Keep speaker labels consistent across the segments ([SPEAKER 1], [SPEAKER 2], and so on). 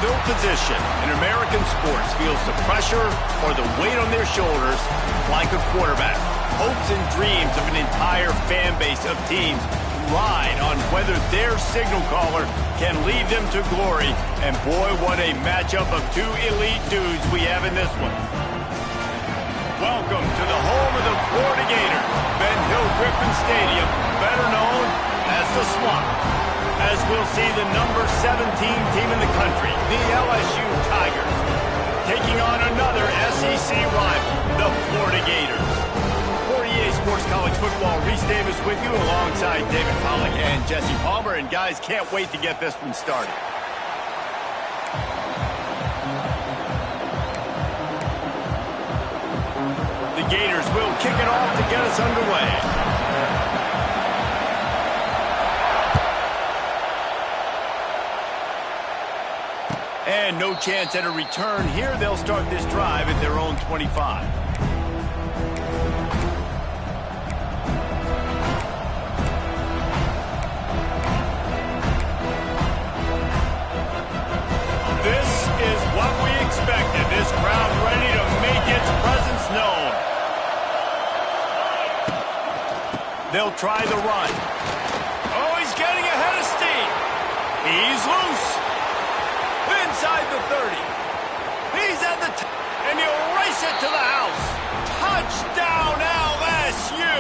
[SPEAKER 1] No position in American sports feels the pressure or the weight on their shoulders like a quarterback. Hopes and dreams of an entire fan base of teams ride on whether their signal caller can lead them to glory. And boy, what a matchup of two elite dudes we have in this one. Welcome to the home of the Florida Gators, Ben Hill Griffin Stadium, better known as the Swamp. As we'll see the number 17 team in the country, the LSU Tigers, taking on another SEC rival, the Florida Gators. For EA Sports College Football, Reese Davis with you alongside David Pollack and Jesse Palmer. And guys, can't wait to get this one started. The Gators will kick it off to get us underway. And no chance at a return here. They'll start this drive at their own 25. This is what we expected. This crowd ready to make its presence known. They'll try the run. Oh, he's getting ahead of steam. He's loose. Inside the 30. He's at the and he'll race it to the house. Touchdown LSU.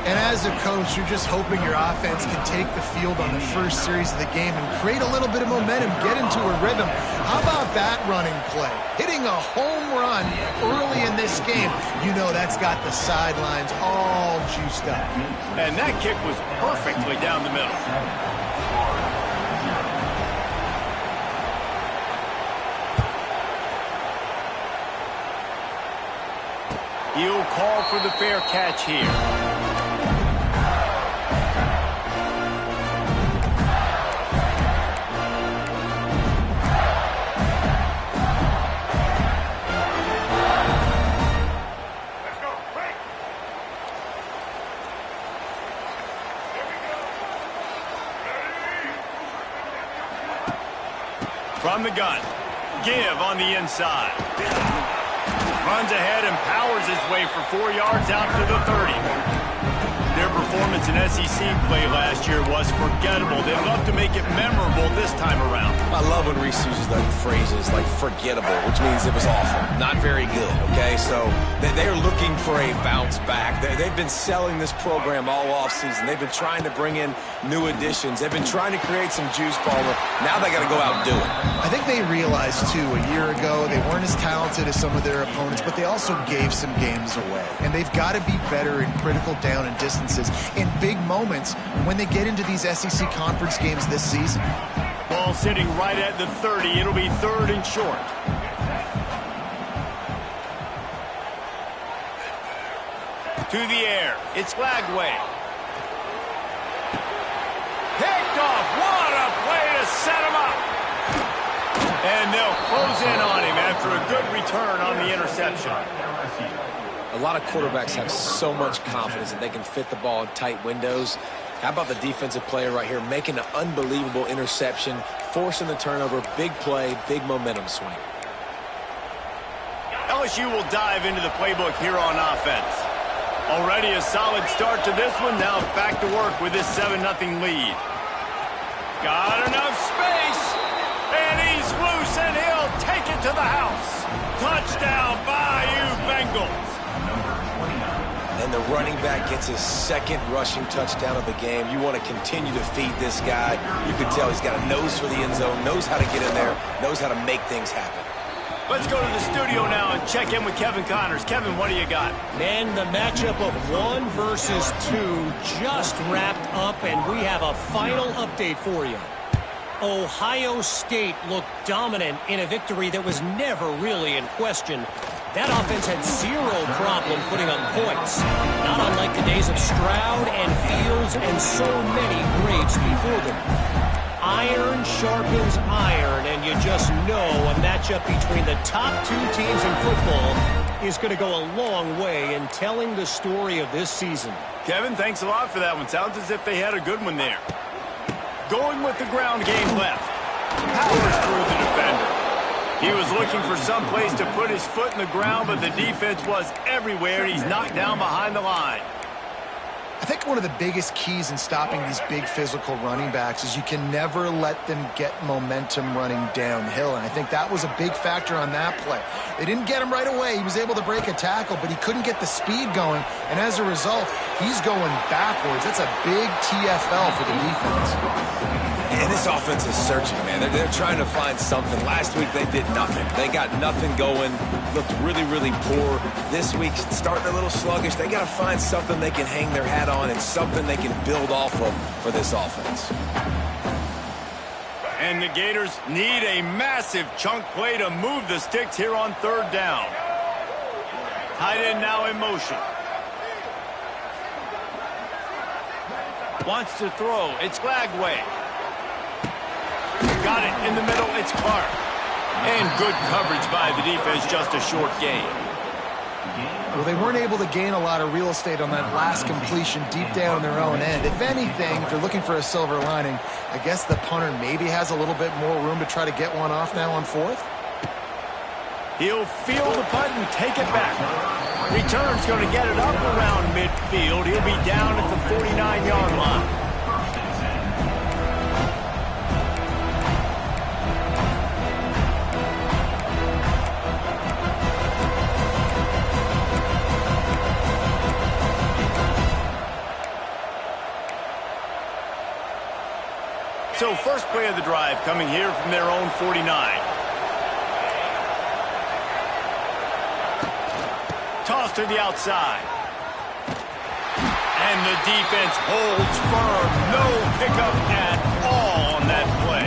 [SPEAKER 2] And as a coach, you're just hoping your offense can take the field on the first series of the game and create a little bit of momentum, get into a rhythm. How about that running play? Hitting a home run early in this game. You know that's got the sidelines all juiced up.
[SPEAKER 1] And that kick was perfectly down the middle. He'll call for the fair catch here.
[SPEAKER 3] Let's go. Break. Here we go. Ready.
[SPEAKER 1] From the gun. Give on the inside. Runs ahead and powers his way for 4 yards out to the 30. Their performance in SEC play last year was forgettable. They'd love to make it memorable this time around.
[SPEAKER 4] I love when Reese uses those phrases like forgettable, which means it was awful, not very good, okay? So they're looking for a bounce back. They've been selling this program all offseason. They've been trying to bring in new additions. They've been trying to create some juice, Palmer. Now they got to go out and do it.
[SPEAKER 2] I think they realized, too, a year ago they weren't as talented as some of their opponents, but they also gave some games away. And they've got to be better in critical down and distances in big moments when they get into these SEC conference games this season.
[SPEAKER 1] Ball sitting right at the 30. It'll be third and short. To the air. It's Lagway. Picked off. What a play to set him up. And they'll close in on him after a good return on the interception.
[SPEAKER 4] A lot of quarterbacks have so much confidence that they can fit the ball in tight windows. How about the defensive player right here making an unbelievable interception, forcing the turnover, big play, big momentum swing.
[SPEAKER 1] LSU will dive into the playbook here on offense. Already a solid start to this one. Now back to work with this 7-0 lead. Got enough space. And he's loose, and he'll take it to the house. Touchdown, Bayou Bengals.
[SPEAKER 4] And the running back gets his second rushing touchdown of the game. You want to continue to feed this guy. You can tell he's got a nose for the end zone, knows how to get in there, knows how to make things happen.
[SPEAKER 1] Let's go to the studio now and check in with Kevin Connors. Kevin, what do you got?
[SPEAKER 5] Man, the matchup of 1 versus 2 just wrapped up, and we have a final update for you. Ohio State looked dominant in a victory that was never really in question. That offense had zero problem putting up points, not unlike the days of Stroud and Fields and so many greats before them. Iron sharpens iron, and you just know a matchup between the top 2 teams in football is going to go a long way in telling the story of this season.
[SPEAKER 1] Kevin, thanks a lot for that one. Sounds as if they had a good one there. Going with the ground game left. powers through the defender. He was looking for some place to put his foot in the ground, but the defense was everywhere, and he's knocked down behind the line.
[SPEAKER 2] I think one of the biggest keys in stopping these big physical running backs is you can never let them get momentum running downhill, and I think that was a big factor on that play. They didn't get him right away. He was able to break a tackle, but he couldn't get the speed going, and as a result, he's going backwards. That's a big TFL for the defense.
[SPEAKER 4] And this offense is searching, man. They're trying to find something. Last week, they did nothing. They got nothing going, looked really, really poor. This week, starting a little sluggish. They got to find something they can hang their hat on and something they can build off of for this offense.
[SPEAKER 1] And the Gators need a massive chunk play to move the sticks here on third down. Tight end now in motion. Wants to throw. It's Lagway. Got it in the middle. It's Clark. And good coverage by the defense, just a short gain.
[SPEAKER 2] Well, they weren't able to gain a lot of real estate on that last completion deep down in their own end. If anything, if you're looking for a silver lining, I guess the punter maybe has a little bit more room to try to get one off now on fourth.
[SPEAKER 1] He'll field the punt and take it back. Return's going to get it up around midfield. He'll be down at the 49-yard line. So first play of the drive coming here from their own 49. Toss to the outside. And the defense holds firm. No pickup at all on that play.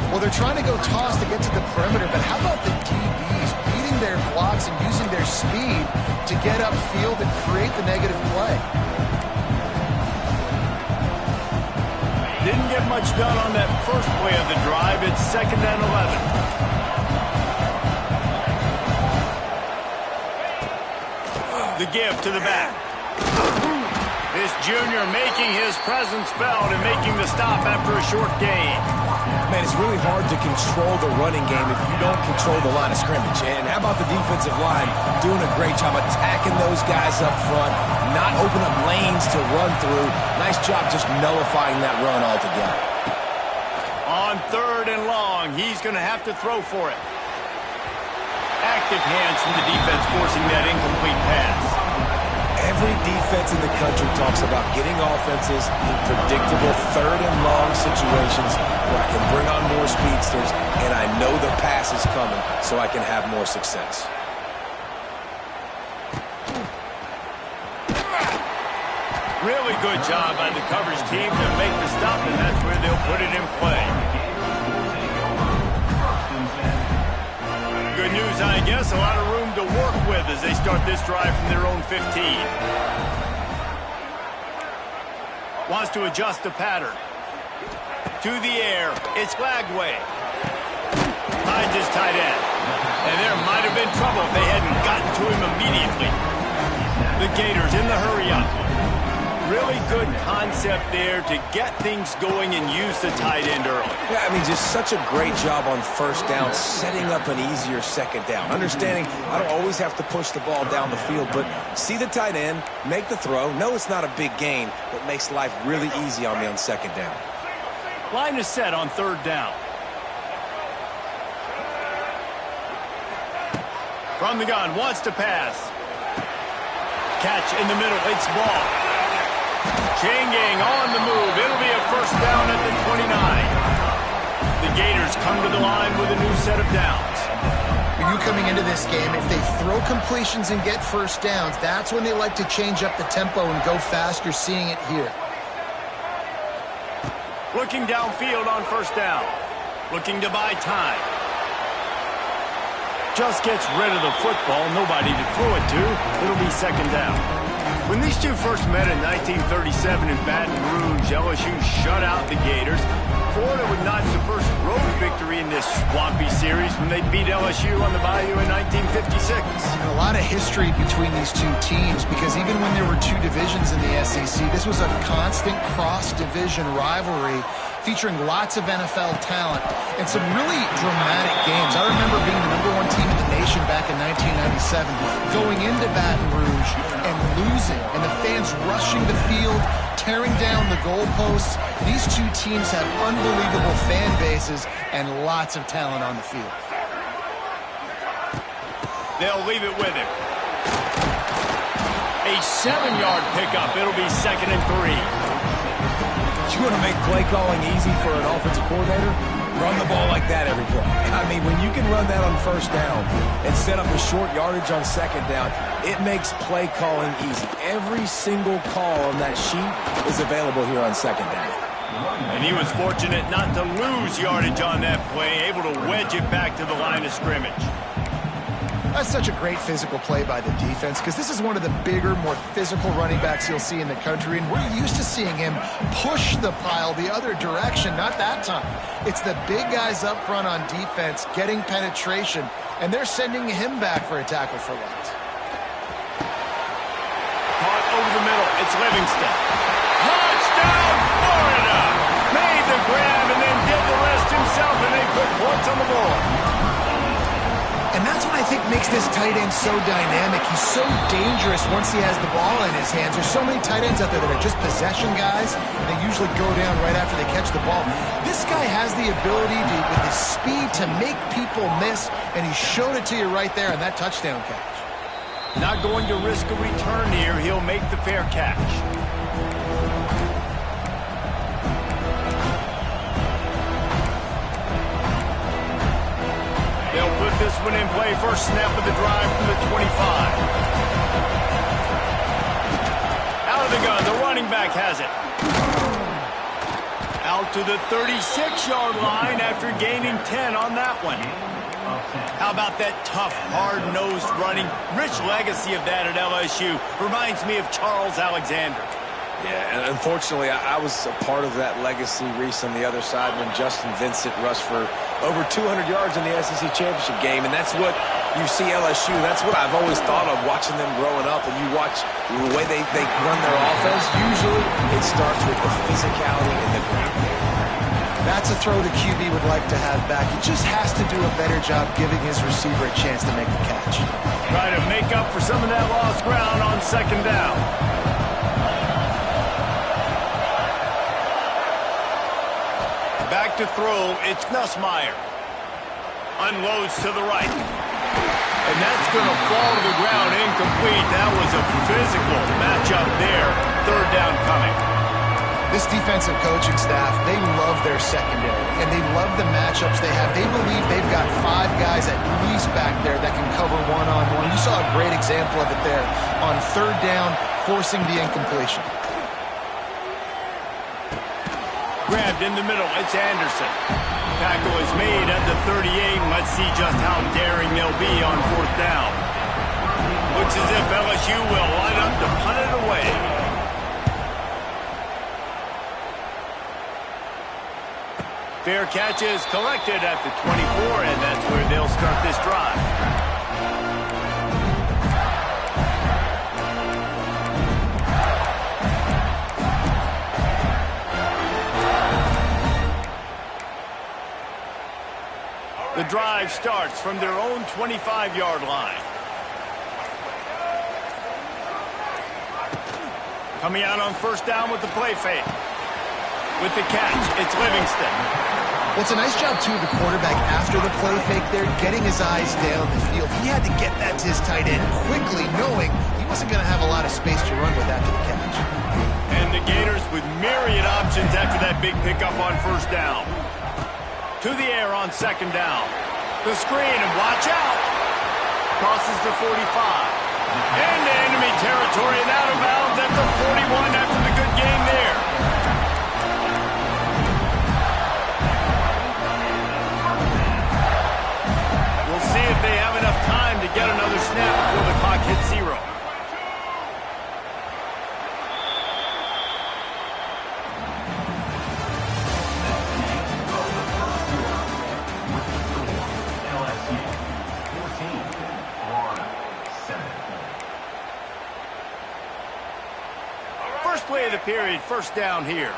[SPEAKER 2] Well, they're trying to go toss to get to the perimeter, but how about the DBs beating their blocks and using their speed to get upfield and create the negative play?
[SPEAKER 1] Didn't get much done on that first play of the drive. It's 2nd and 11. The give to the back. This junior making his presence felt and making the stop after a short gain.
[SPEAKER 4] Man, it's really hard to control the running game if you don't control the line of scrimmage. And how about the defensive line doing a great job attacking those guys up front, not open up lanes to run through. Nice job just nullifying that run altogether.
[SPEAKER 1] On 3rd and long, he's going to have to throw for it. Active hands from the defense forcing that incomplete pass.
[SPEAKER 4] Every defense in the country talks about getting offenses in predictable 3rd and long situations where I can bring on more speedsters and I know the pass is coming so I can have more success.
[SPEAKER 1] Really good job by the coverage team to make the stop, and that's where they'll put it in play. Good news, I guess. A lot of room to work with as they start this drive from their own 15. Wants to adjust the pattern. To the air. It's Lagway. Finds his tight end. And there might have been trouble if they hadn't gotten to him immediately. The Gators in the hurry-up. Really good concept there to get things going and use the tight end early.
[SPEAKER 4] Yeah, I mean, just such a great job on first down, setting up an easier second down. Understanding I don't always have to push the ball down the field, but see the tight end, make the throw. No, it's not a big gain, but makes life really easy on me on second down.
[SPEAKER 1] Line is set on 3rd down. From the gun, wants to pass. Catch in the middle, it's ball. Changing on the move. It'll be a first down at the 29. The Gators come to the line with a new set of downs.
[SPEAKER 2] For you coming into this game, if they throw completions and get first downs, that's when they like to change up the tempo and go fast. You're seeing it here.
[SPEAKER 1] Looking downfield on first down. Looking to buy time. Just gets rid of the football. Nobody to throw it to. It'll be 2nd down. When these two first met in 1937 in Baton Rouge, LSU shut out the Gators. Florida would notch the first road victory in this swampy series when they beat LSU on the Bayou in 1956.
[SPEAKER 2] A lot of history between these two teams because even when there were two divisions in the SEC, this was a constant cross-division rivalry. featuring lots of NFL talent and some really dramatic games. I remember being the #1 team in the nation back in 1997, going into Baton Rouge and losing, and the fans rushing the field, tearing down the goalposts. These two teams have unbelievable fan bases and lots of talent on the field.
[SPEAKER 1] They'll leave it with him. A 7-yard pickup. It'll be 2nd and 3.
[SPEAKER 4] You want to make play calling easy for an offensive coordinator? Run the ball like that every play. I mean, when you can run that on 1st down and set up a short yardage on 2nd down, it makes play calling easy. Every single call on that sheet is available here on 2nd down.
[SPEAKER 1] And he was fortunate not to lose yardage on that play, able to wedge it back to the line of scrimmage.
[SPEAKER 2] That's such a great physical play by the defense, because this is one of the bigger, more physical running backs you'll see in the country, and we're used to seeing him push the pile the other direction. Not that time. It's the big guys up front on defense getting penetration, and they're sending him back for a tackle for loss.
[SPEAKER 1] Caught over the middle. It's Livingston. Touchdown, Florida! Made the grab and then did the rest himself, and they put points on the board.
[SPEAKER 2] And that's what I think makes this tight end so dynamic. He's so dangerous once he has the ball in his hands. There's so many tight ends out there that are just possession guys. They usually go down right after they catch the ball. This guy has the ability to, with his speed, to make people miss, and he showed it to you right there on that touchdown catch.
[SPEAKER 1] Not going to risk a return here. He'll make the fair catch. They'll put this one in play. First snap of the drive from the 25. Out of the gun, the running back has it. Out to the 36-yard line after gaining 10 on that one. How about that tough, hard-nosed running? Rich legacy of that at LSU. Reminds me of Charles Alexander.
[SPEAKER 4] Yeah, and unfortunately, I was a part of that legacy, Reese, on the other side when Justin Vincent rushed for over 200 yards in the SEC Championship game, and that's what you see LSU. That's what I've always thought of watching them growing up, and you watch the way they run their offense. Usually, it starts with the physicality in the ground.
[SPEAKER 2] That's a throw the QB would like to have back. He just has to do a better job giving his receiver a chance to make the catch.
[SPEAKER 1] Try to make up for some of that lost ground on 2nd down. Back to throw, it's Nussmeier. Unloads to the right. And that's going to fall to the ground incomplete. That was a physical matchup there. 3rd down coming.
[SPEAKER 2] This defensive coaching staff, they love their secondary, and they love the matchups they have. They believe they've got 5 guys at least back there that can cover one-on-one. You saw a great example of it there on 3rd down, forcing the incompletion.
[SPEAKER 1] Grabbed in the middle, it's Anderson. Tackle is made at the 38, and let's see just how daring they'll be on 4th down. Looks as if LSU will line up to punt it away. Fair catch is collected at the 24, and that's where they'll start this drive. The drive starts from their own 25-yard line. Coming out on 1st down with the play fake. With the catch, it's Livingston.
[SPEAKER 2] Well, it's a nice job, too, of the quarterback after the play fake there, getting his eyes down the field. He had to get that to his tight end quickly, knowing he wasn't going to have a lot of space to run with after the catch.
[SPEAKER 1] And the Gators with myriad options after that big pickup on 1st down. To the air on 2nd down. The screen, and watch out. Crosses the 45. Into enemy territory and out of bounds at the 41 after the good game there. We'll see if they have enough time to get another snap before the clock hits 0. Play of the period, 1st down here.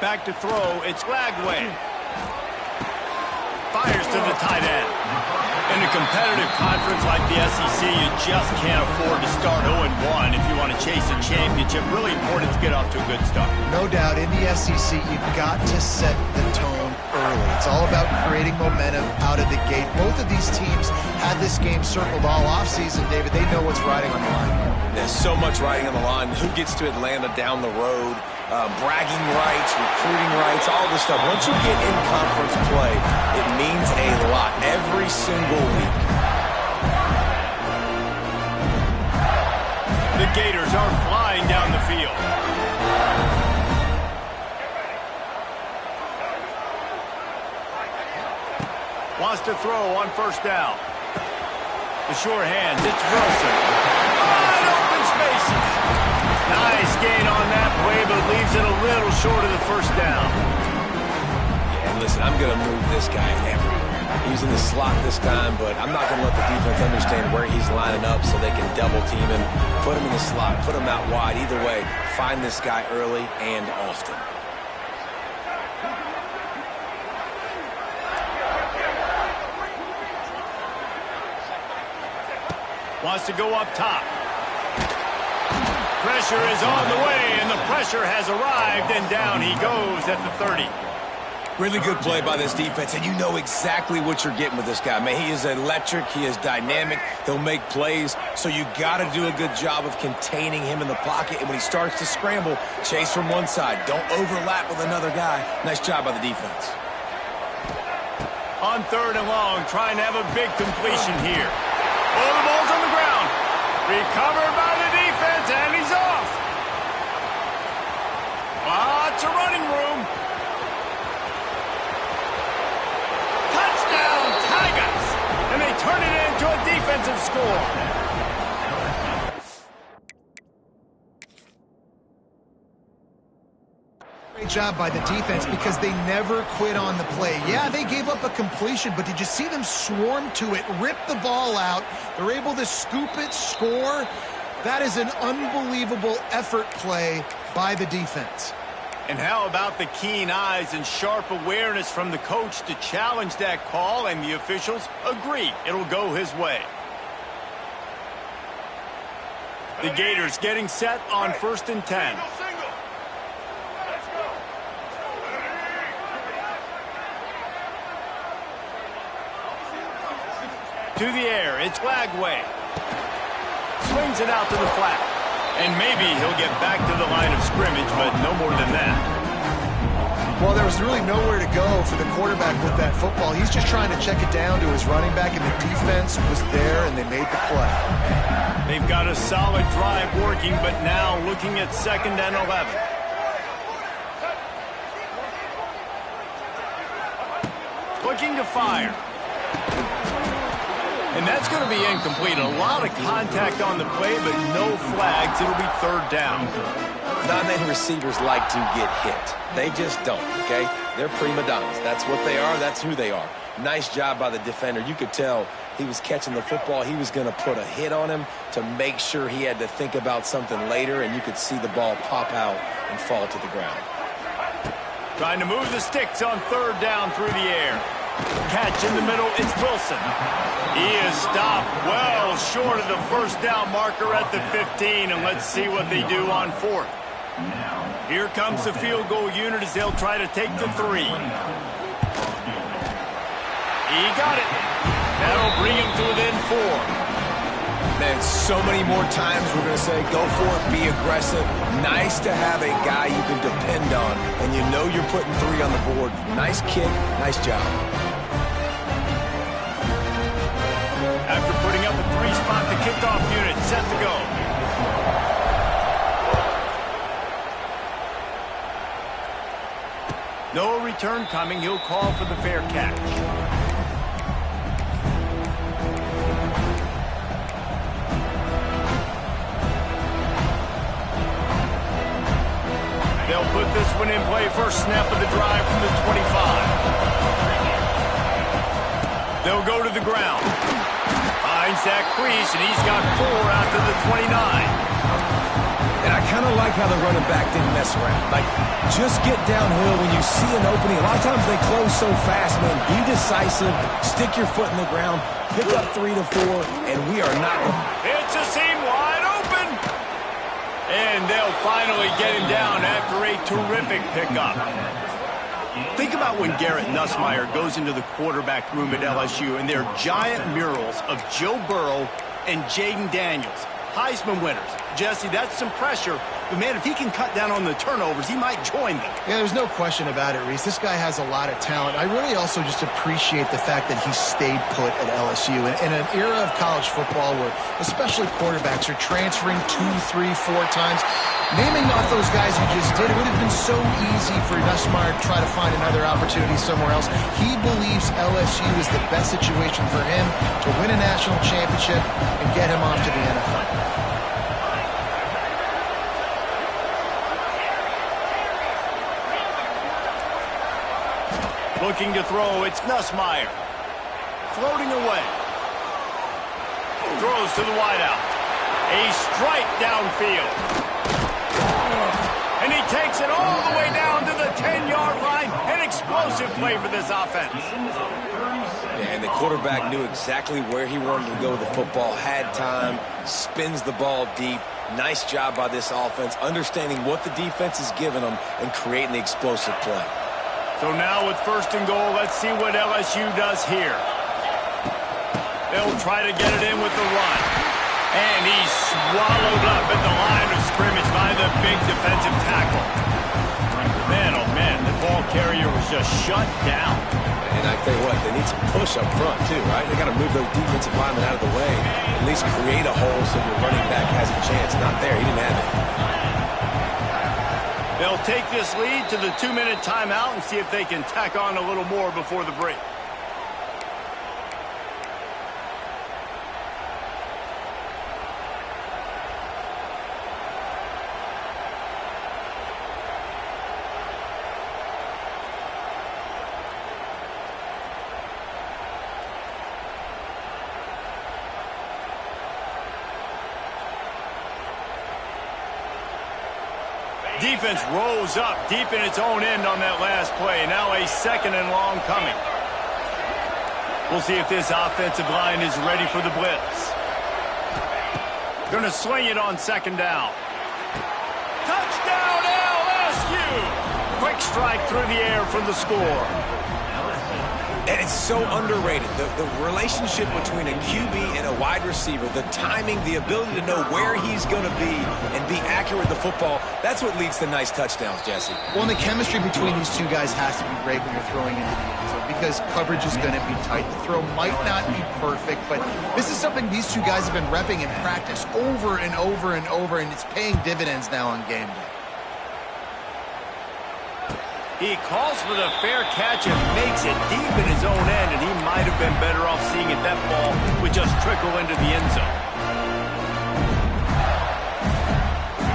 [SPEAKER 1] back to throw. It's Lagway. Fires to the tight end. In a competitive conference like the SEC, you just can't afford to start 0-1 if you want to chase a championship. Really important to get off to a good start.
[SPEAKER 2] No doubt, in the SEC, you've got to set the tone early. It's all about creating momentum out of the gate. Both of these teams had this game circled all offseason, David. They know what's riding on the line.
[SPEAKER 4] There's so much riding on the line. Who gets to Atlanta down the road? Bragging rights, recruiting rights, all this stuff. Once you get in conference play, it means a lot every single week.
[SPEAKER 1] The Gators are flying down the field. Wants to throw on first down. The sure hands, it's Wilson. Wide open spaces. Nice gain on that play, but leaves it a little short of the first down.
[SPEAKER 4] Yeah, and listen, I'm going to move this guy everywhere. He's in the slot this time, but I'm not going to let the defense understand where he's lining up so they can double team him, put him in the slot, put him out wide. Either way, find this guy early and often.
[SPEAKER 1] Wants to go up top. Pressure is on the way, and the pressure has arrived, and down he goes at the 30.
[SPEAKER 4] Really good play by this defense, and you know exactly what you're getting with this guy. Man, he is electric. He is dynamic. He'll make plays, so you got to do a good job of containing him in the pocket, and when he starts to scramble, chase from one side. Don't overlap with another guy. Nice job by the defense.
[SPEAKER 1] On third and long, trying to have a big completion here. Oh, the ball's on the ground. Recovered by the defense, and he's off. Lots of running room. Touchdown, Tigers! And they turn it into a defensive score.
[SPEAKER 2] Great job by the defense because they never quit on the play. Yeah, they gave up a completion, but did you see them swarm to it, rip the ball out? They're able to scoop it, score. That is an unbelievable effort play by the defense.
[SPEAKER 1] And how about the keen eyes and sharp awareness from the coach to challenge that call, and the officials agree it'll go his way. The Gators getting set on 1st and 10. To the air, it's Lagway. Swings it out to the flat. And maybe he'll get back to the line of scrimmage, but no more than that.
[SPEAKER 2] Well, there was really nowhere to go for the quarterback with that football. He's just trying to check it down to his running back, and the defense was there, and they made the play.
[SPEAKER 1] They've got a solid drive working, but now looking at 2nd and 11. Looking to fire. And that's going to be incomplete. A lot of contact on the play, but no flags. It'll be 3rd down.
[SPEAKER 4] Non-native receivers like to get hit. They just don't, okay? They're prima donnas. That's what they are. That's who they are. Nice job by the defender. You could tell he was catching the football. He was going to put a hit on him to make sure he had to think about something later, and you could see the ball pop out and fall to the ground.
[SPEAKER 1] Trying to move the sticks on 3rd down through the air. Catch in the middle, it's Wilson. He is stopped well short of the 1st down marker at the 15, and let's see what they do on 4th. Here comes the field goal unit as they'll try to take the 3. He got it. That'll bring him to within 4.
[SPEAKER 4] Man, so many more times we're going to say, go for it, be aggressive. Nice to have a guy you can depend on, and you know you're putting 3 on the board. Nice kick, nice job.
[SPEAKER 1] After putting up a 3-spot, the kickoff unit set to go. No return coming. He'll call for the fair catch. They'll put this one in play. First snap of the drive from the 25. They'll go to the ground. Finds that crease, and he's got 4 out to the 29.
[SPEAKER 4] And I kind of like how the running back didn't mess around. Like, just get downhill when you see an opening. A lot of times they close so fast, man. Be decisive, stick your foot in the ground, pick up 3 to 4, and we are not going.
[SPEAKER 1] It's a seam wide open. And they'll finally get him down after a terrific pickup. Think about when Garrett Nussmeier goes into the quarterback room at LSU and there are giant murals of Joe Burrow and Jaden Daniels, Heisman winners. Jesse, that's some pressure. But, man, if he can cut down on the turnovers, he might join them.
[SPEAKER 2] Yeah, there's no question about it, Reese. This guy has a lot of talent. I really also just appreciate the fact that he stayed put at LSU. In an era of college football where especially quarterbacks are transferring 2, 3, 4 times, naming off those guys you just did, it would have been so easy for Nussmeier to try to find another opportunity somewhere else. He believes LSU is the best situation for him to win a national championship and get him off to the NFL.
[SPEAKER 1] Looking to throw, it's Nussmeier. Floating away. Throws to the wideout. A strike downfield. And he takes it all the way down to the 10-yard line. An explosive play for this offense.
[SPEAKER 4] Yeah, and the quarterback knew exactly where he wanted to go with the football, had time, spins the ball deep. Nice job by this offense, understanding what the defense is giving them and creating the explosive play.
[SPEAKER 1] So now with 1st and goal, let's see what LSU does here. They'll try to get it in with the run. And he's swallowed up at the line of scrimmage by the big defensive tackle. Man, oh man, the ball carrier was just shut down.
[SPEAKER 4] And I tell you what, they need some push up front too, right? They got to move those defensive linemen out of the way. At least create a hole so your running back has a chance. Not there, he didn't have it.
[SPEAKER 1] They'll take this lead to the 2-minute timeout and see if they can tack on a little more before the break. Defense rolls up deep in its own end on that last play. Now a 2nd and long coming. We'll see if this offensive line is ready for the blitz. Going to swing it on 2nd down. Touchdown LSU! Quick strike through the air for the score.
[SPEAKER 4] And it's so underrated. The relationship between a QB and a wide receiver, the timing, the ability to know where he's going to be and be accurate with the football, that's what leads to nice touchdowns, Jesse.
[SPEAKER 2] Well, and the chemistry between these two guys has to be great when you're throwing into the end zone because coverage is going to be tight. The throw might not be perfect, but this is something these two guys have been repping in practice over and over and over, and it's paying dividends now on game day.
[SPEAKER 1] He calls for the fair catch and makes it deep in his own end, and he might have been better off seeing it that ball would just trickle into the end zone.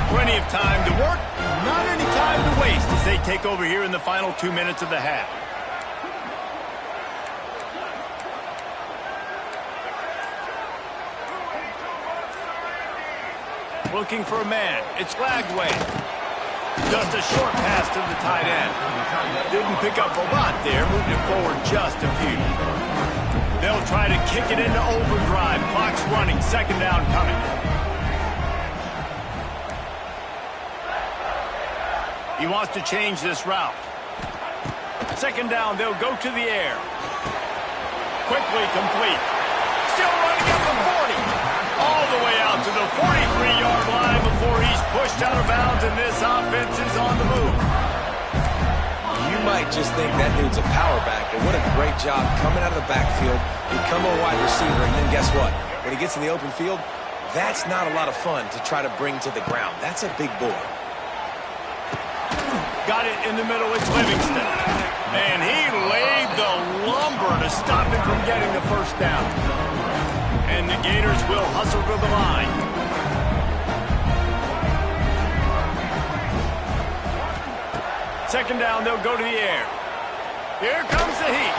[SPEAKER 1] Plenty of time to work, not any time to waste as they take over here in the final 2 minutes of the half. Looking for a man. It's Lagway. Just a short pass to the tight end. Didn't pick up a lot there. Moved it forward just a few. They'll try to kick it into overdrive. Clock's running. 2nd down coming. He wants to change this route. 2nd down. They'll go to the air. Quickly complete. Still running at the 40. All the way out to the 43-yard line before he's pushed out of bounds, and this offense is on the move.
[SPEAKER 4] You might just think that dude's a power back, but what a great job coming out of the backfield, become a wide receiver, and then guess what? When he gets in the open field, that's not a lot of fun to try to bring to the ground. That's a big boy.
[SPEAKER 1] Got it in the middle. It's Livingston. And he laid the lumber to stop him from getting the 1st down. And the Gators will hustle to the line. Second down, they'll go to the air. Here comes the heat.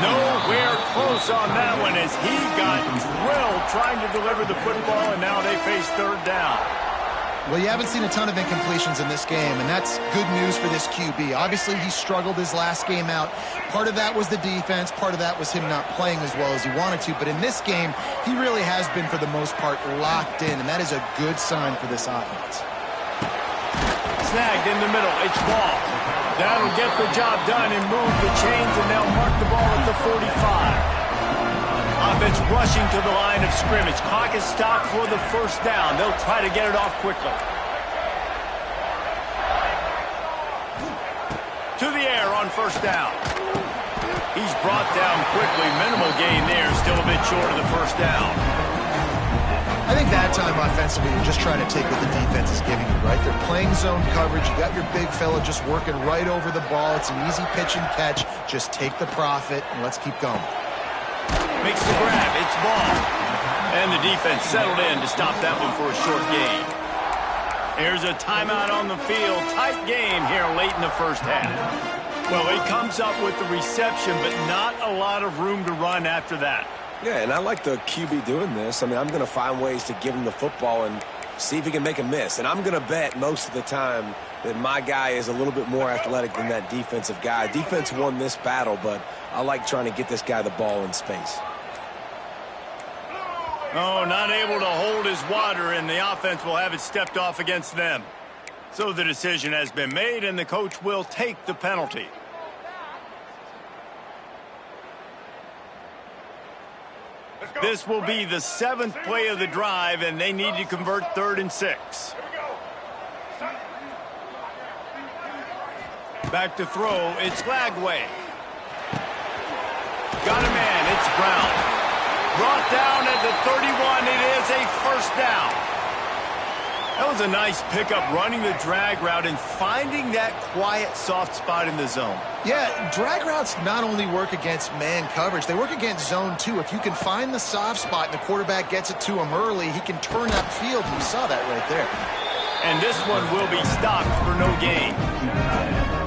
[SPEAKER 1] Nowhere close on that one as he got drilled trying to deliver the football, and now they face 3rd down.
[SPEAKER 2] Well, you haven't seen a ton of incompletions in this game, and that's good news for this QB. Obviously, he struggled his last game out. Part of that was the defense. Part of that was him not playing as well as he wanted to. But in this game, he really has been, for the most part, locked in, and that is a good sign for this offense.
[SPEAKER 1] Snagged in the middle. It's ball. That'll get the job done and move the chains, and they'll mark the ball at the 45. Offense rushing to the line of scrimmage. Clock is stopped for the first down. They'll try to get it off quickly. To the air on first down. He's brought down quickly. Minimal gain there. Still a bit short of the first down.
[SPEAKER 2] I think that time offensively, you're just trying to take what the defense is giving you, right? They're playing zone coverage. You got your big fella just working right over the ball. It's an easy pitch and catch. Just take the profit, and let's keep going.
[SPEAKER 1] Makes the grab. It's ball. And the defense settled in to stop that one for a short gain. Here's a timeout on the field. Tight game here late in the first half. Well, he comes up with the reception, but not a lot of room to run after that.
[SPEAKER 4] Yeah, and I like the QB doing this. I mean, I'm going to find ways to give him the football and see if he can make a miss. And I'm going to bet most of the time that my guy is a little bit more athletic than that defensive guy. Defense won this battle, but I like trying to get this guy the ball in space.
[SPEAKER 1] Oh, not able to hold his water, and the offense will have it stepped off against them. So the decision has been made, and the coach will take the penalty. This will be the 7th play of the drive, and they need to convert 3rd and 6. Back to throw, it's Lagway. Got a man, it's Brown. Brought down at the 31, it is a first down. That was a nice pickup, running the drag route and finding that quiet, soft spot in the zone.
[SPEAKER 2] Yeah, drag routes not only work against man coverage, they work against zone too. If you can find the soft spot and the quarterback gets it to him early, he can turn that field. You saw that right there.
[SPEAKER 1] And this one will be stopped for no gain.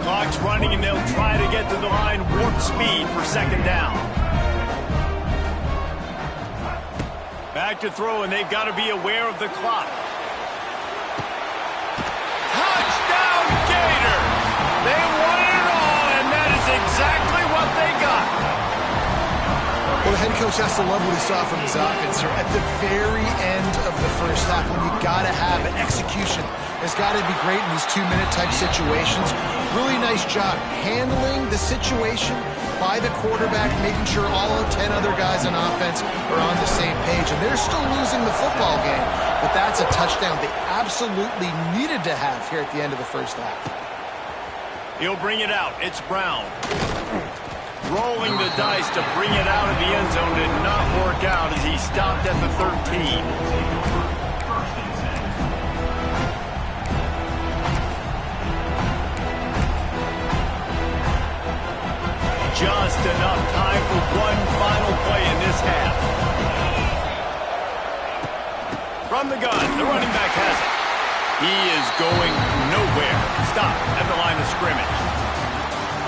[SPEAKER 1] Clock's running, and they'll try to get to the line warp speed for 2nd down. Back to throw, and they've got to be aware of the clock. Touchdown, Gators! They won it all, and that is exactly what they got.
[SPEAKER 2] Well, the head coach has to love what he saw from his offense here. At the very end of the first half, when you got to have it, execution has got to be great in these 2-minute type situations. Really nice job handling the situation by the quarterback, making sure all 10 other guys on offense are on the same page. And they're still losing the football game, but that's a touchdown they absolutely needed to have here at the end of the first half.
[SPEAKER 1] He'll bring it out. It's Brown. Rolling the dice to bring it out of the end zone did not work out as he stopped at the 13. Just enough time for one final play in this half. From the gun, the running back has it. He is going nowhere. Stop at the line of scrimmage.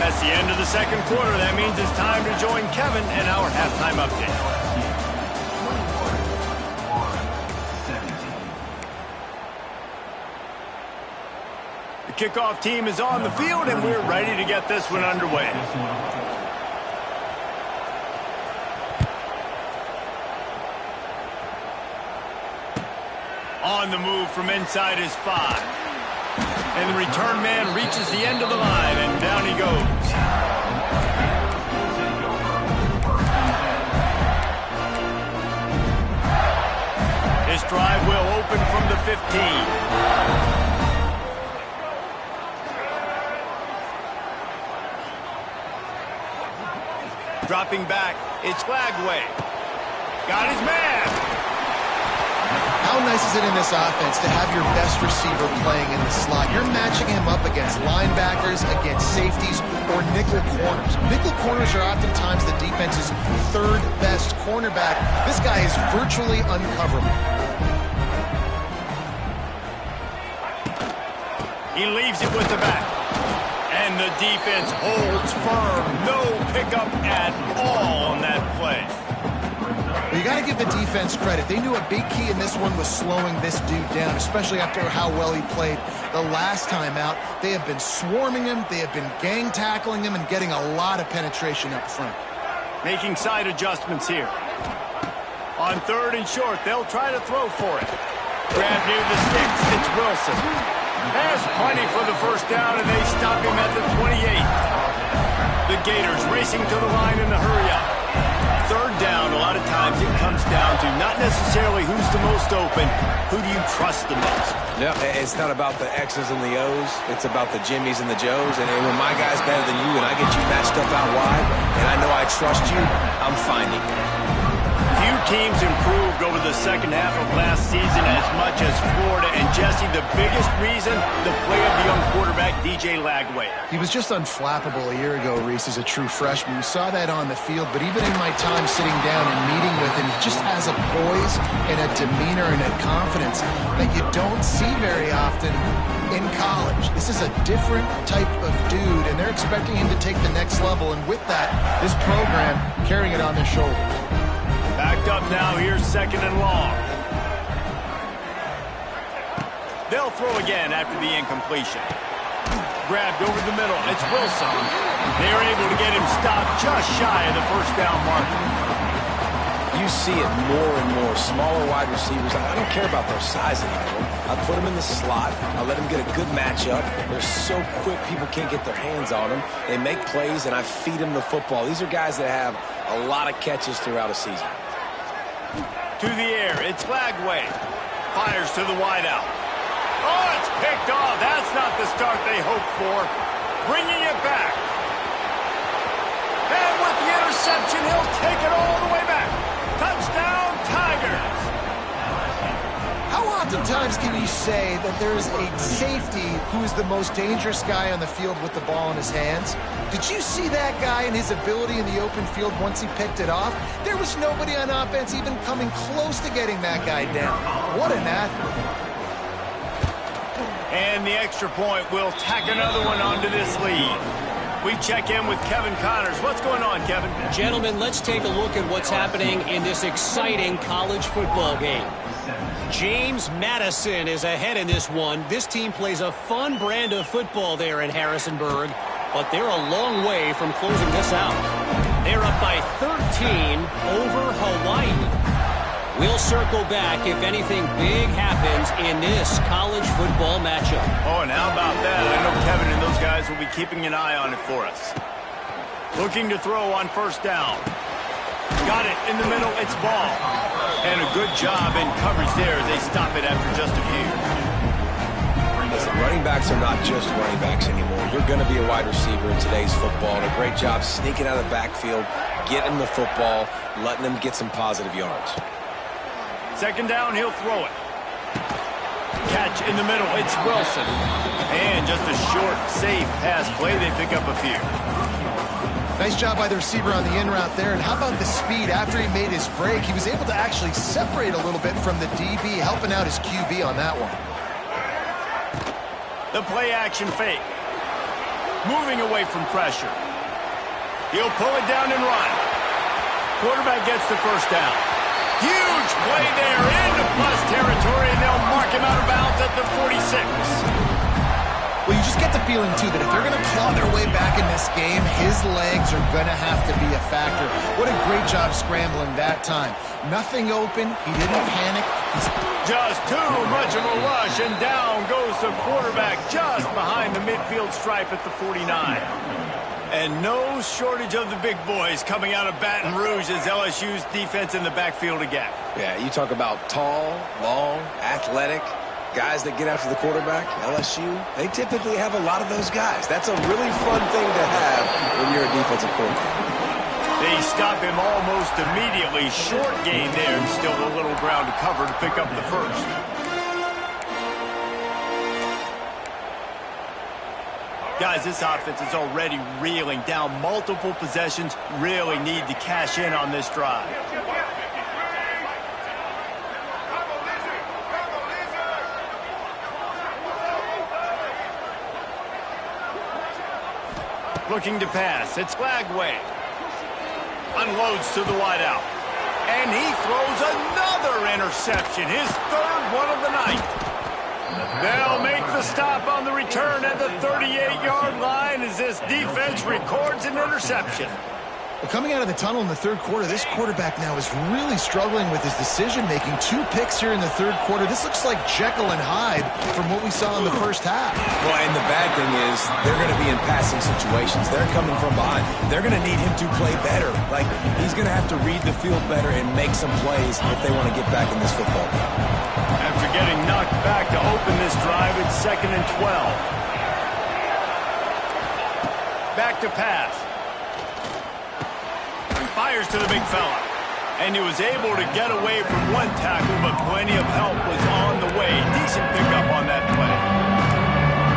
[SPEAKER 1] That's the end of the second quarter. That means it's time to join Kevin and our halftime update. The kickoff team is on the field, and we're ready to get this one underway. On the move from inside his 5. And the return man reaches the end of the line, and down he goes. This drive will open from the 15. Dropping back, it's Lagway. Got his man.
[SPEAKER 2] How nice is it in this offense to have your best receiver playing in the slot? You're matching him up against linebackers, against safeties, or nickel corners. Nickel corners are oftentimes the defense's 3rd best cornerback. This guy is virtually uncoverable.
[SPEAKER 1] He leaves it with the back. And the defense holds firm. No pickup at all on that play.
[SPEAKER 2] Well, you got to give the defense credit. They knew a big key in this one was slowing this dude down, especially after how well he played the last time out. They have been swarming him. They have been gang tackling him and getting a lot of penetration up front.
[SPEAKER 1] Making side adjustments here. On 3rd and short, they'll try to throw for it. Grab near the sticks. It's Wilson. Has plenty for the first down, and they stop him at the 28. The Gators racing to the line in a hurry-up. 3rd down, a lot of times it comes down to not necessarily who's the most open, who do you trust the most?
[SPEAKER 4] No, it's not about the X's and the O's. It's about the Jimmies and the Joes. And when my guy's better than you and I get you matched up out wide, and I know I trust you, I'm finding you.
[SPEAKER 1] Few teams improved over the second half of last season as much as Florida. And Jesse, the biggest reason, the play of the young quarterback, DJ Lagway.
[SPEAKER 2] He was just unflappable a year ago, Reese, as a true freshman. We saw that on the field, but even in my time sitting down and meeting with him, he just has a poise and a demeanor and a confidence that you don't see very often in college. This is a different type of dude, and they're expecting him to take the next level. And with that, this program carrying it on their shoulders.
[SPEAKER 1] Backed up now, here's 2nd and long. They'll throw again after the incompletion. Grabbed over the middle, it's Wilson. They're able to get him stopped just shy of the first down marker.
[SPEAKER 4] You see it more and more. Smaller wide receivers, I don't care about their size anymore. I put them in the slot. I let them get a good matchup. They're so quick, people can't get their hands on them. They make plays, and I feed them the football. These are guys that have a lot of catches throughout a season.
[SPEAKER 1] To the air, it's Lagway. Fires to the wideout. Oh, it's picked off. That's not the start they hoped for. Bringing it back. And with the interception, he'll take it all the way back. Touchdown, Tigers.
[SPEAKER 2] How oftentimes can you say that there is a safety who is the most dangerous guy on the field with the ball in his hands? Did you see that guy and his ability in the open field once he picked it off? There was nobody on offense even coming close to getting that guy down. What an athlete.
[SPEAKER 1] And the extra point will tack another one onto this lead. We check in with Kevin Connors. What's going on, Kevin?
[SPEAKER 5] Gentlemen, let's take a look at what's happening in this exciting college football game. James Madison is ahead in this one. This team plays a fun brand of football there in Harrisonburg, but they're a long way from closing this out. They're up by 13 over Hawaii. We'll circle back if anything big happens in this college football matchup.
[SPEAKER 1] Oh, and how about that? I know Kevin and those guys will be keeping an eye on it for us. Looking to throw on 1st down. Got it in the middle. It's ball. And a good job in coverage there as they stop it after just a few.
[SPEAKER 4] Listen, running backs are not just running backs anymore. You're going to be a wide receiver in today's football. And a great job sneaking out of the backfield, getting the football, letting them get some positive yards.
[SPEAKER 1] 2nd down, he'll throw it. Catch in the middle, it's Wilson. And just a short, safe pass play, they pick up a few.
[SPEAKER 2] Nice job by the receiver on the in route there. And how about the speed? After he made his break, he was able to actually separate a little bit from the DB, helping out his QB on that one.
[SPEAKER 1] The play action fake. Moving away from pressure. He'll pull it down and run. Quarterback gets the 1st down. Huge play there into plus territory, and they'll mark him out of bounds at the 46.
[SPEAKER 2] Well, you just get the feeling, too, that if they're going to claw their way back in this game, his legs are going to have to be a factor. What a great job scrambling that time. Nothing open. He didn't panic.
[SPEAKER 1] Just too much of a rush, and down goes the quarterback just behind the midfield stripe at the 49. And no shortage of the big boys coming out of Baton Rouge as LSU's defense in the backfield again.
[SPEAKER 4] Yeah, you talk about tall, long, athletic, guys that get after the quarterback. LSU, they typically have a lot of those guys. That's a really fun thing to have when you're a defensive coordinator.
[SPEAKER 1] They stop him almost immediately. Short gain there, and still a little ground to cover to pick up the 1st. Guys, this offense is already reeling down multiple possessions. Really need to cash in on this drive. Looking to pass. It's Lagway. Unloads to the wideout. And he throws another interception, his third one of the night. They'll make the stop on the return at the 38-yard line as this defense records an interception.
[SPEAKER 2] Well, coming out of the tunnel in the third quarter, this quarterback now is really struggling with his decision-making. 2 picks here in the third quarter. This looks like Jekyll and Hyde from what we saw in the first half.
[SPEAKER 4] Well, and the bad thing is they're going to be in passing situations. They're coming from behind. They're going to need him to play better. Like, he's going to have to read the field better and make some plays if they want to get back in this football game.
[SPEAKER 1] After getting knocked back to open this drive, it's 2nd and 12. Back to pass. Fires to the big fella. And he was able to get away from one tackle, but plenty of help was on the way. Decent pickup on that play.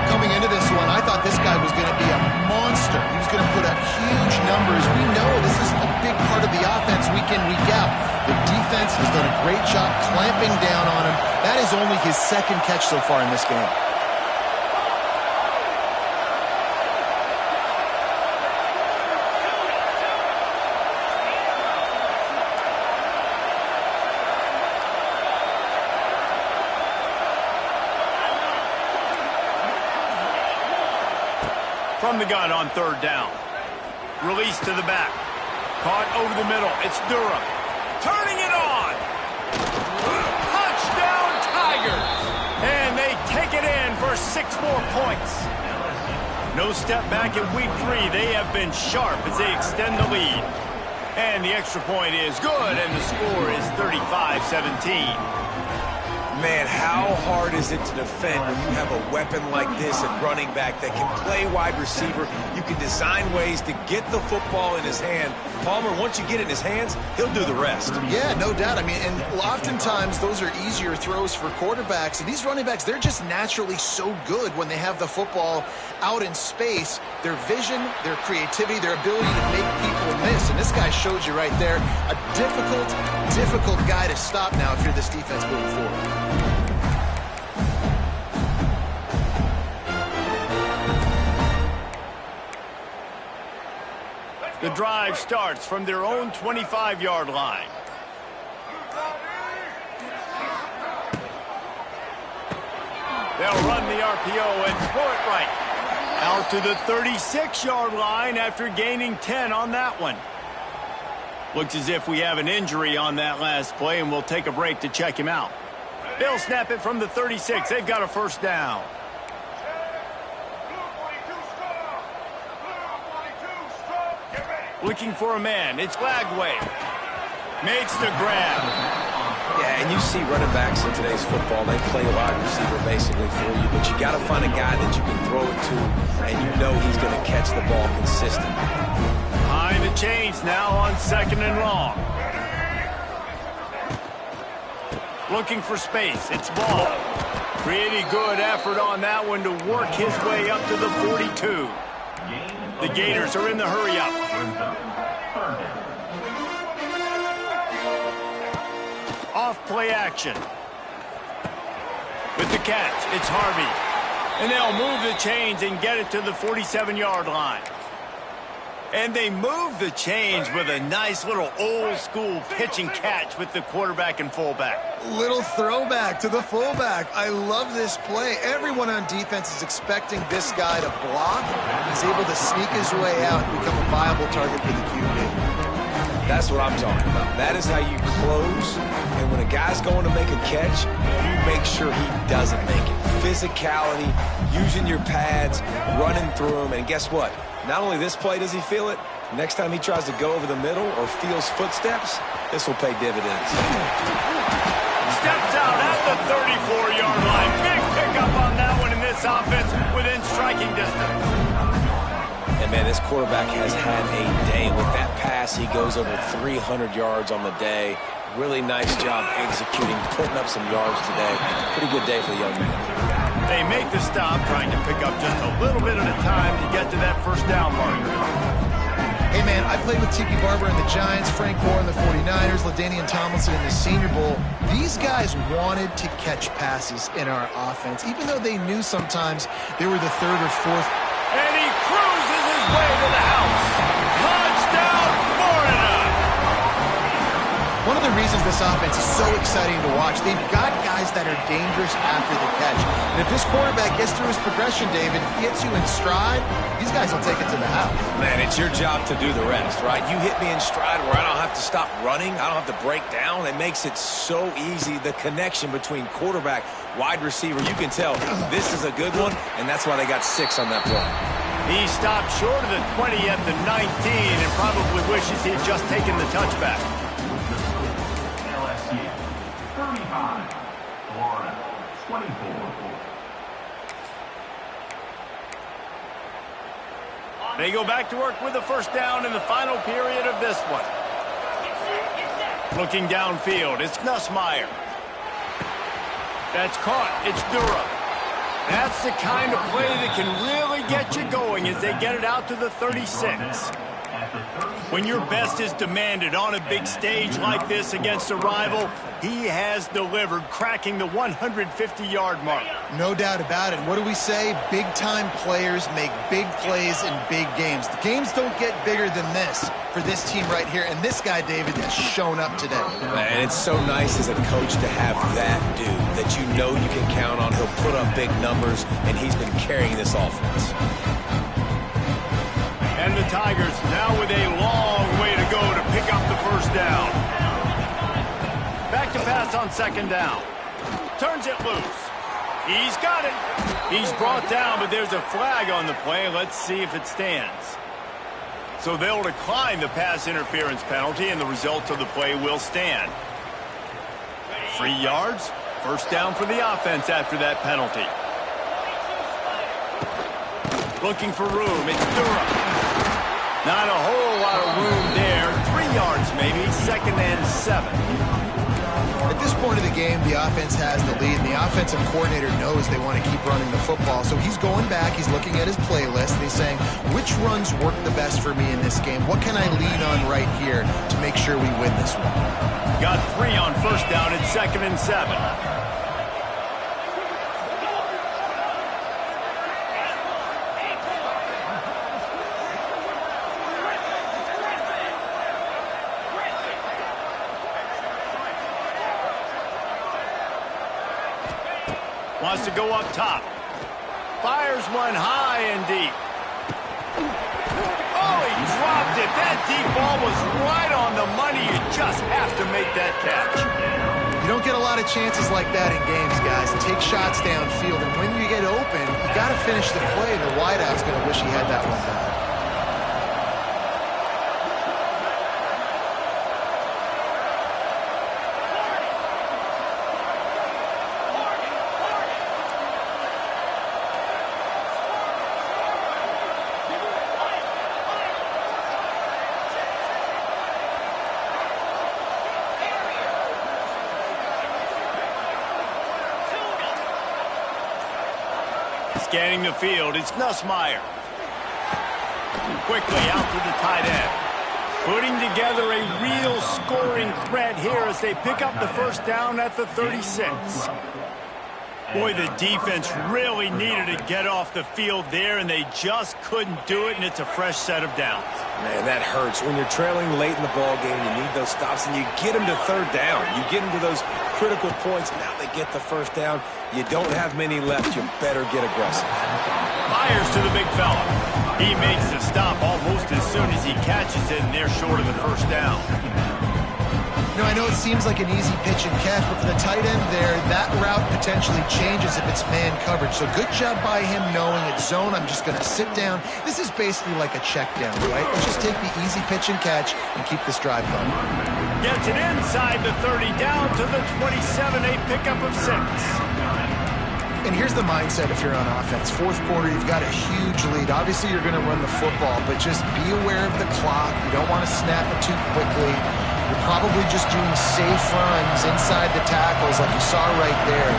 [SPEAKER 2] Coming into this one, I thought this guy was going to be a monster. He was going to put up huge numbers. We know this is a big part of the offense week in, week out. The defense has done a great job clamping down on him. That is only his 2nd catch so far in this game.
[SPEAKER 1] From the gun on 3rd down. Release to the back. Caught over the middle. It's Durham. Turning it on. Touchdown Tigers. And they take it in for 6 more points. No step back in week 3. They have been sharp as they extend the lead. And the extra point is good, and the score is 35-17.
[SPEAKER 4] Man, how hard is it to defend when you have a weapon like this at running back that can play wide receiver? You can design ways to get the football in his hand. Palmer, once you get it in his hands, he'll do the rest.
[SPEAKER 2] Yeah, no doubt. I mean, and oftentimes those are easier throws for quarterbacks. And these running backs, they're just naturally so good when they have the football out in space. Their vision, their creativity, their ability to make people miss. And this guy shows you right there, a difficult guy to stop now if you're this defense moving forward.
[SPEAKER 1] The drive starts from their own 25-yard line. They'll run the RPO and throw it right. Out to the 36-yard line after gaining 10 on that one. Looks as if we have an injury on that last play, and we'll take a break to check him out. They'll snap it from the 36. They've got a 1st down. Looking for a man. It's Glagway. Makes the grab.
[SPEAKER 4] Yeah, and you see running backs in today's football, they play a wide receiver basically for you, but you got to find a guy that you can throw it to, and you know he's going to catch the ball consistently.
[SPEAKER 1] Behind the chains now on 2nd and long. Looking for space. It's Ball. Pretty good effort on that one to work his way up to the 42. The Gators are in the hurry-up. Off play action. With the catch, it's Harvey. And they'll move the chains and get it to the 47-yard line. And they move the chains with a nice little old-school pitch and catch with the quarterback and fullback.
[SPEAKER 2] Little throwback to the fullback. I love this play. Everyone on defense is expecting this guy to block. He's able to sneak his way out and become a viable target for the QB.
[SPEAKER 4] That's what I'm talking about. That is how you close. And when a guy's going to make a catch, you make sure he doesn't make it. Physicality, using your pads, running through them. And guess what? Not only this play does he feel it, next time he tries to go over the middle or feels footsteps, this will pay dividends.
[SPEAKER 1] Steps out at the 34-yard line. Big pickup on that one in this offense within striking distance.
[SPEAKER 4] And, man, this quarterback has had a day. With that pass, he goes over 300 yards on the day. Really nice job executing, putting up some yards today. Pretty good day for the young man.
[SPEAKER 1] They make the stop, trying to pick up just a little bit at a time to get to that 1st down marker.
[SPEAKER 2] Hey, man, I played with Tiki Barber in the Giants, Frank Gore in the 49ers, LaDainian Tomlinson in the Senior Bowl. These guys wanted to catch passes in our offense, even though they knew sometimes they were the 3rd or 4th.
[SPEAKER 1] And he cruises his way to the house. Touchdown, Florida!
[SPEAKER 2] One of the the reasons this offense is so exciting to watch. They've got guys that are dangerous after the catch. And if this quarterback gets through his progression, David, gets you in stride, these guys will take it to the house.
[SPEAKER 4] Man, it's your job to do the rest, right? You hit me in stride where I don't have to stop running. I don't have to break down. It makes it so easy, the connection between quarterback, wide receiver. You can tell this is a good one, and that's why they got 6 on that play.
[SPEAKER 1] He stopped short of the 20 at the 19 and probably wishes he had just taken the touchback.
[SPEAKER 3] LSU, 35, Florida, 24.
[SPEAKER 1] They go back to work with a first down in the final period of this one. Looking downfield, it's Nussmeier. That's caught. It's Durham. That's the kind of play that can really get you going as they get it out to the 36. When your best is demanded on a big stage like this against a rival, he has delivered, cracking the 150-yard mark.
[SPEAKER 2] No doubt about it. What do we say? Big-time players make big plays in big games. The games don't get bigger than this for this team right here. And this guy, David, has shown up today.
[SPEAKER 4] And it's so nice as a coach to have that dude that you know you can count on. He'll put up big numbers, and he's been carrying this offense.
[SPEAKER 1] And the Tigers now with a long way to go to pick up the first down. Back to pass on second down. Turns it loose. He's got it. He's brought down, but there's a flag on the play. Let's see if it stands. So they'll decline the pass interference penalty, and the results of the play will stand. 3 yards. First down for the offense after that penalty. Looking for room. It's Durham. Not a whole lot of room there. 3 yards maybe. 2nd and 7.
[SPEAKER 2] At this point of the game, the offense has the lead, and the offensive coordinator knows they want to keep running the football. So he's going back, he's looking at his playlist, and he's saying, which runs work the best for me in this game? What can I lean on right here to make sure we win this one?
[SPEAKER 1] Got 3 on first down at 2nd and 7. Wants to go up top. Fires one high and deep. Oh, he dropped it. That deep ball was right on the money. You just have to make that catch.
[SPEAKER 2] You don't get a lot of chances like that in games, guys. Take shots downfield, and when you get open, you got to finish the play. The wideout's going to wish he had that one back.
[SPEAKER 1] Scanning the field, it's Nussmeier. Quickly out to the tight end. Putting together a real scoring threat here as they pick up the first down at the 36. Boy, the defense really needed to get off the field there, and they just couldn't do it, and it's a fresh set of downs.
[SPEAKER 4] Man, that hurts. When you're trailing late in the ball game, you need those stops, and you get them to third down. You get them to those critical points. Now they get the first down. You don't have many left. You better get aggressive.
[SPEAKER 1] Fires to the big fella. He makes the stop almost as soon as he catches it, and they're short of the first down.
[SPEAKER 2] You know, I know it seems like an easy pitch and catch, but for the tight end there, that route potentially changes if it's man coverage. So good job by him knowing it's zone. I'm just going to sit down. This is basically like a check down, right? Let's just take the easy pitch and catch and keep this drive going.
[SPEAKER 1] Gets it inside the 30, down to the 27, a pickup of 6.
[SPEAKER 2] And here's the mindset if you're on offense. Fourth quarter, you've got a huge lead. Obviously, you're going to run the football, but just be aware of the clock. You don't want to snap it too quickly. You're probably just doing safe runs inside the tackles like you saw right there.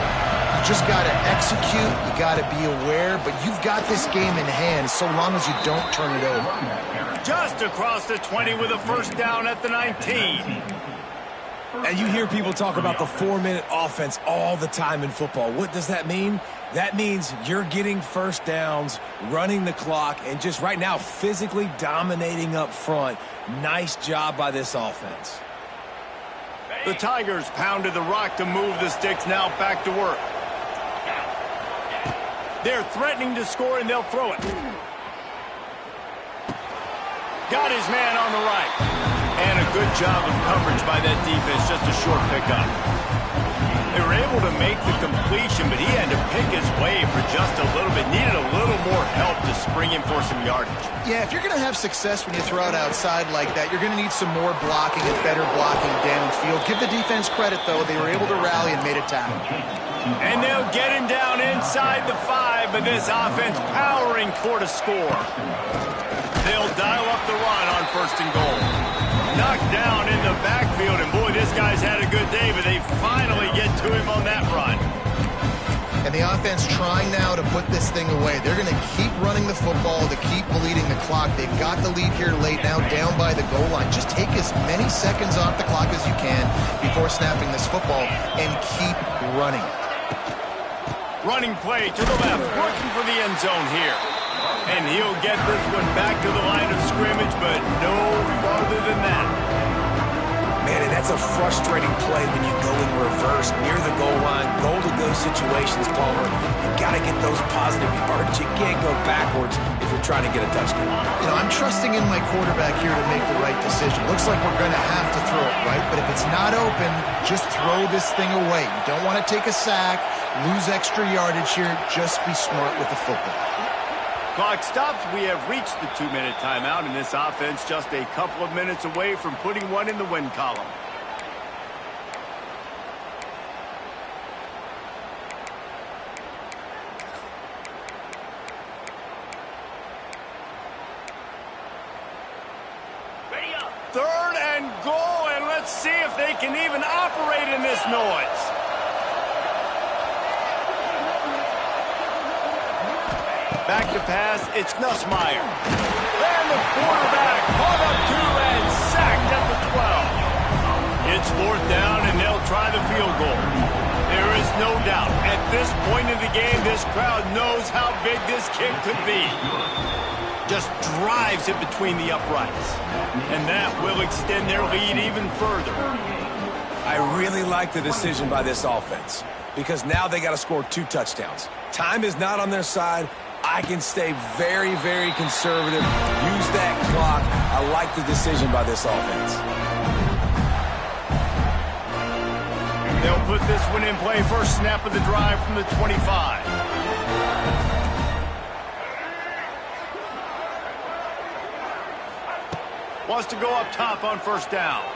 [SPEAKER 2] You just got to execute. You got to be aware, but you've got this game in hand so long as you don't turn it over.
[SPEAKER 1] Just across the 20 with a first down at the 19.
[SPEAKER 4] And you hear people talk about the 4-minute offense all the time in football. What does that mean? That means you're getting first downs, running the clock, and just right now physically dominating up front. Nice job by this offense.
[SPEAKER 1] The Tigers pounded the rock to move the sticks, now back to work. They're threatening to score, and they'll throw it. Got his man on the right. And a good job of coverage by that defense, just a short pickup. They were able to make the completion, but he had to pick his way for just a little bit. Needed a little more help to spring in for some yardage.
[SPEAKER 2] Yeah, if you're going to have success when you throw it outside like that, you're going to need some more blocking and better blocking downfield. Give the defense credit, though. They were able to rally and made a tackle.
[SPEAKER 1] And they'll get him down inside the 5, but this offense powering toward a score. They'll dial up the run on 1st and goal. Knocked down in the backfield, and boy, this guy's had a good day, but they finally get to him on that run.
[SPEAKER 2] And the offense trying now to put this thing away. They're going to keep running the football to keep bleeding the clock. They've got the lead here late, now down by the goal line. Just take as many seconds off the clock as you can before snapping this football and keep running.
[SPEAKER 1] Running play to the left, working for the end zone here. And he'll get this one back to the line of scrimmage, but no farther than that.
[SPEAKER 4] Man, and that's a frustrating play when you go in reverse near the goal line, goal-to-go situations, Palmer. You got to get those positive yards. You can't go backwards if you're trying to get a touchdown.
[SPEAKER 2] You know, I'm trusting in my quarterback here to make the right decision. Looks like we're going to have to throw it, right? But if it's not open, just throw this thing away. You don't want to take a sack, lose extra yardage here. Just be smart with the football.
[SPEAKER 1] Clock stops. We have reached the 2-minute timeout, and this offense just a couple of minutes away from putting one in the win column. Ready up. 3rd and goal, and let's see if they can even operate in this noise. Back to pass, it's Nussmeier. And the quarterback caught up 2 and sacked at the 12. It's 4th down, and they'll try the field goal. There is no doubt, at this point in the game, this crowd knows how big this kick could be. Just drives it between the uprights. And that will extend their lead even further.
[SPEAKER 4] I really like the decision by this offense because now they got to score 2 touchdowns. Time is not on their side. I can stay very, very conservative, use that clock. I like the decision by this offense.
[SPEAKER 1] They'll put this one in play. First snap of the drive from the 25. Wants to go up top on 1st down.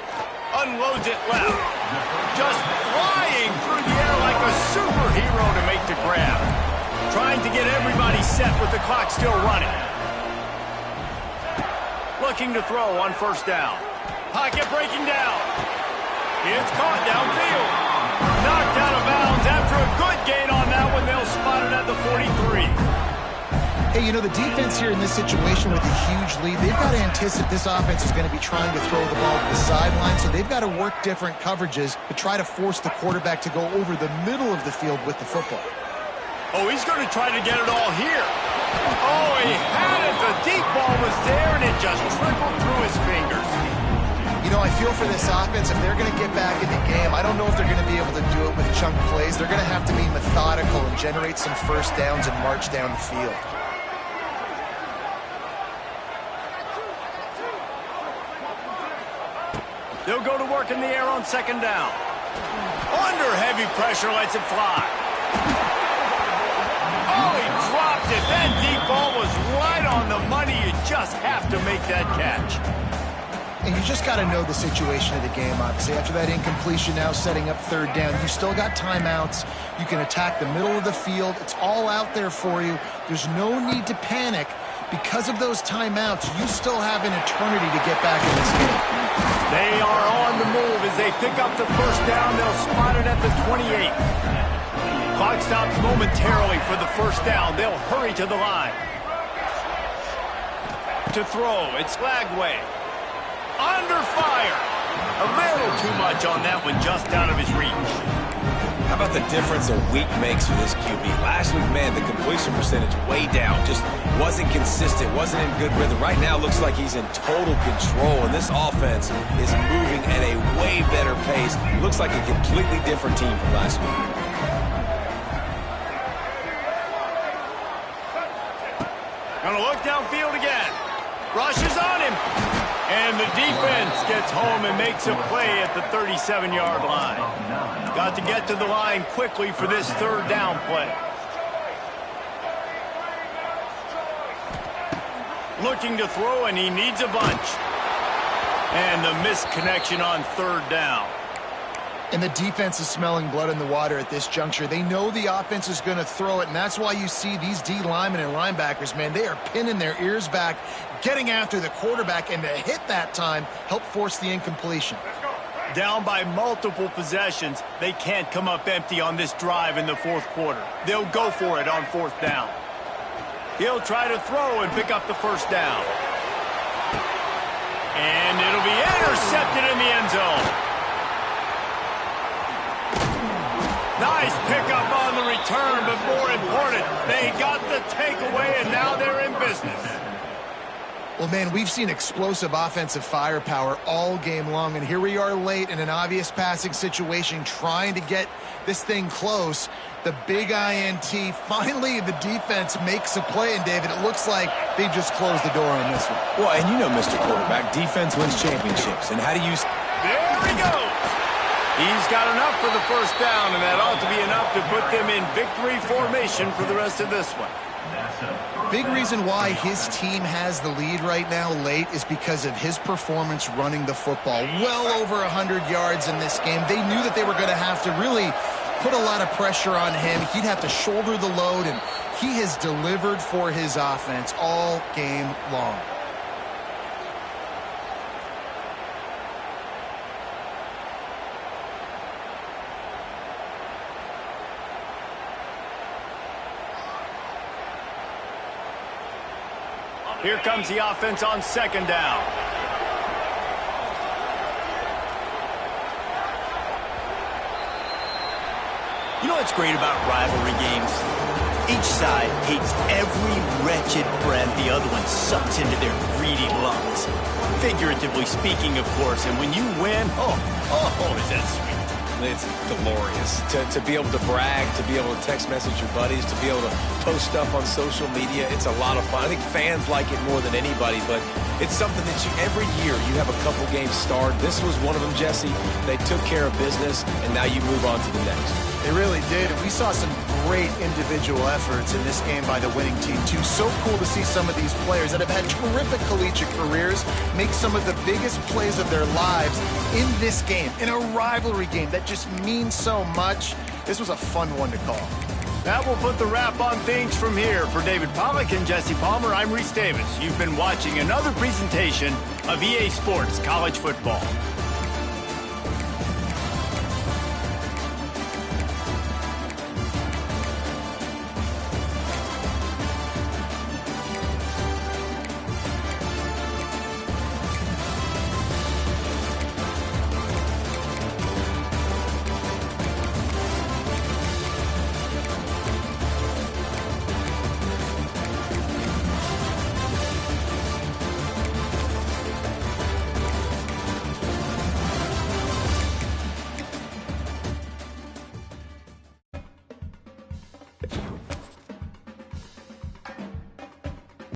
[SPEAKER 1] Unloads it left. Just flying through the air like a superhero to make the grab. Trying to get everybody set with the clock still running. Looking to throw on 1st down. Pocket breaking down. It's caught downfield. Knocked out of bounds after a good gain on that one. They'll spot it at the 43.
[SPEAKER 2] Hey, you know, the defense here in this situation with a huge lead, they've got to anticipate this offense is going to be trying to throw the ball to the sideline, so they've got to work different coverages to try to force the quarterback to go over the middle of the field with the football.
[SPEAKER 1] Oh, he's going to try to get it all here. Oh, he had it. The deep ball was there, and it just trickled through his fingers.
[SPEAKER 2] You know, I feel for this offense, if they're going to get back in the game, I don't know if they're going to be able to do it with chunk plays. They're going to have to be methodical and generate some 1st downs and march down the field.
[SPEAKER 1] They'll go to work in the air on 2nd down. Under heavy pressure, lets it fly. Oh, he dropped it. That deep ball was right on the money. You just have to make that catch.
[SPEAKER 2] And you just got to know the situation of the game, obviously. After that incompletion, now setting up 3rd down, you still got timeouts. You can attack the middle of the field. It's all out there for you. There's no need to panic. Because of those timeouts, you still have an eternity to get back in this game.
[SPEAKER 1] They are on the move as they pick up the 1st down. They'll spot it at the 28. Clock stops momentarily for the 1st down. They'll hurry to the line. To throw, it's Lagway. Under fire. A little too much on that one, just out of his reach.
[SPEAKER 4] How about the difference a week makes for this QB? Last week, man, the completion percentage way down. Just wasn't consistent, wasn't in good rhythm. Right now, looks like he's in total control, and this offense is moving at a way better pace. Looks like a completely different team from last week.
[SPEAKER 1] Gonna look downfield again. Rushes on him. And the defense gets home and makes a play at the 37-yard line. Got to get to the line quickly for this third down play. Looking to throw, and he needs a bunch. And the missed connection on third down.
[SPEAKER 2] And the defense is smelling blood in the water at this juncture. They know the offense is going to throw it, and that's why you see these D linemen and linebackers, man, they are pinning their ears back, getting after the quarterback, and to hit that time, help force the incompletion.
[SPEAKER 1] Down by multiple possessions, they can't come up empty on this drive in the fourth quarter. They'll go for it on fourth down. He'll try to throw and pick up the first down. And it'll be intercepted in the end zone. Nice pickup on the return, but more important, they got the takeaway, and now they're in business.
[SPEAKER 2] Well, man, we've seen explosive offensive firepower all game long, and here we are late in an obvious passing situation trying to get this thing close. The big INT, finally the defense makes a play, and David, it looks like they just closed the door on this one.
[SPEAKER 4] Well, and you know, Mr. Quarterback, defense wins championships, and how do you...
[SPEAKER 1] There he goes! He's got enough for the first down, and that ought to be enough to put them in victory formation for the rest of this one.
[SPEAKER 2] Big reason why his team has the lead right now late is because of his performance running the football. Well over 100 yards in this game. They knew that they were going to have to really put a lot of pressure on him. He'd have to shoulder the load, and he has delivered for his offense all game long.
[SPEAKER 1] Here comes the offense on second down.
[SPEAKER 6] You know what's great about rivalry games? Each side hates every wretched breath the other one sucks into their greedy lungs. Figuratively speaking, of course, and when you win, oh, is that sweet.
[SPEAKER 4] It's glorious to be able to brag, to be able to text message your buddies, to be able to post stuff on social media. It's a lot of fun. I think fans like it more than anybody, but it's something that every year you have a couple games starred. This was one of them, Jesse. They took care of business, and now you move on to the next.
[SPEAKER 2] They really did. We saw some great individual efforts in this game by the winning team, too. So cool to see some of these players that have had terrific collegiate careers make some of the biggest plays of their lives in this game, in a rivalry game that just means so much. This was a fun one to call.
[SPEAKER 1] That will put the wrap on things from here. For David Pollack and Jesse Palmer, I'm Reese Davis. You've been watching another presentation of EA Sports College Football.